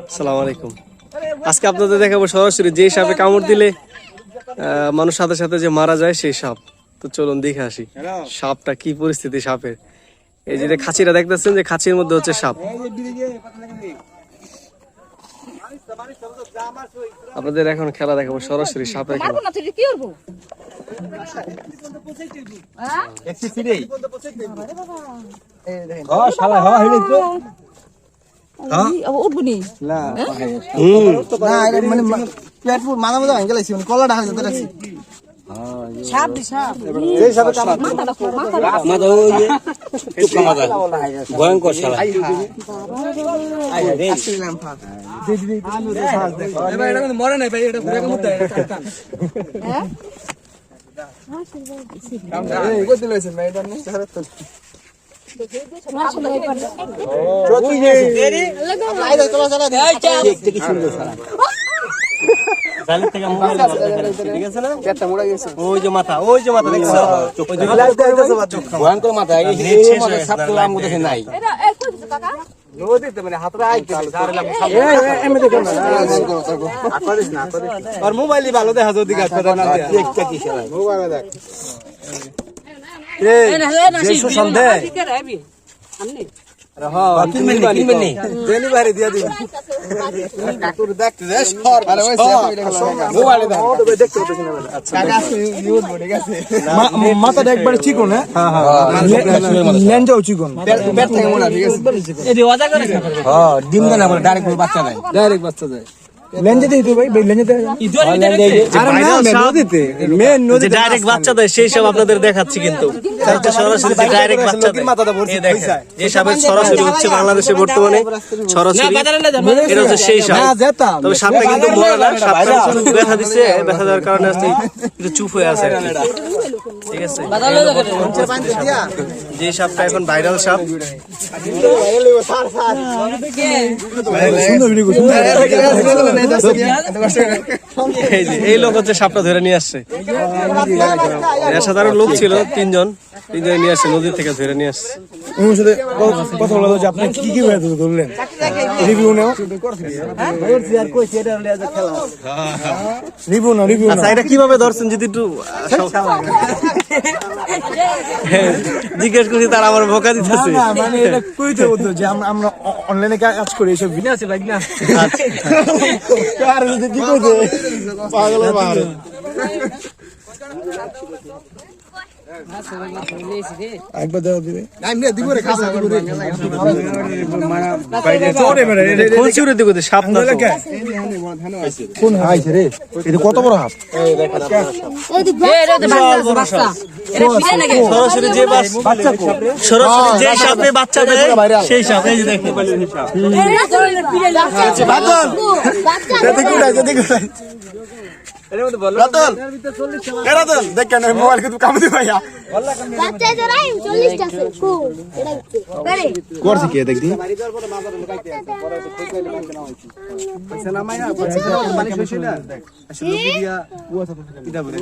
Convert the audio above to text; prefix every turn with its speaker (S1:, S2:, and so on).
S1: আসসালামু আলাইকুম। আজকে আপনাদের দেখাবো সরাসরি যে সাপে কামড় দিলে মানুষ সাথে সাথে যে মারা যায় সেই সাপ। তো চলুন দেখে আসি সাপটা কি পরিস্থিতি সাপের। এই যে খাঁচিটা দেখতেছেন, যে খাঁচির মধ্যে হচ্ছে সাপ। আপনাদের এখন খেলা দেখাবো সরাসরি সাপের খেলা।
S2: ভয়ঙ্কর শালা। মরে নাই ভাই, এটা ঘুরে মধ্যে ভয়ঙ্কর মাথা নাই। মোবাইল ভালো দেখা যদি মাথাটা একবারে চিকন, লেঞ্জাও চিকন, ডিম দেয় না, ডাইরেক্ট বাচ্চা দেয়, ডাইরেক্ট বাচ্চা দেয়।
S1: সেই সব আপনাদের দেখাচ্ছি, কিন্তু সরাসরি ডাইরেক্ট বাচ্চা যে সাপের সরাসরি হচ্ছে বাংলাদেশে বর্তমানে সরাসরি এটা হচ্ছে সেই সাপ। তবে সাপটা কিন্তু মরে না, সাপটা ব্যথা দিচ্ছে, ব্যথা দেওয়ার কারণে একটু চুপ হয়ে আছে, ঠিক আছে। যে সাপটা এখন ভাইরাল সাপ, এই লোক হচ্ছে সাপটা ধরে নিয়ে আসছে। সাধারণ লোক ছিল তিনজন নিয়ে আসছে, নদী থেকে ধরে নিয়ে আসছে।
S2: কথা বলা যে আপনি কি কি ধরলেন, রিভিউ নেও, রিভিউ
S1: আচ্ছা, এটা কিভাবে ধরছেন যদি একটু জিজ্ঞেস করছি, তারা আমার বোকা দিতেছে।
S2: মানে এটা কইতে বলতো যে আমরা অনলাইনে কাজ করি, এসব ভিডিও আছে বাইক না আর কি কইতে পাগল বাহার। একবার দাও দিবে, আমি দিব রে, খাসা দিব রে, মানে বাইরে চড়ে মেরে
S1: কোন সিউরে দিব দে, সাপ না তো
S2: কোন আইছে রে, এটা কত বড় হাফ, এই দেখেন
S1: বাচ্চা, সরাসরি যে বাচ্চা, সরাসরি যে সাপে বাচ্চা দেয় সেই সাপ। এই যে দেখেন
S2: বাদল, দেখো না দেখো না রতন, এ রতন দেখ কেন মোবাইল কে তুই কাম দি ভাইয়া,
S3: বাচ্চা জরাই 40 টা আছে কো এটা করে
S2: করছি কি দেখদি
S4: পয়সা না মাইয়া পয়সা মানে শেষ হইলা আসলে দিয়া ও কথা এটা বলে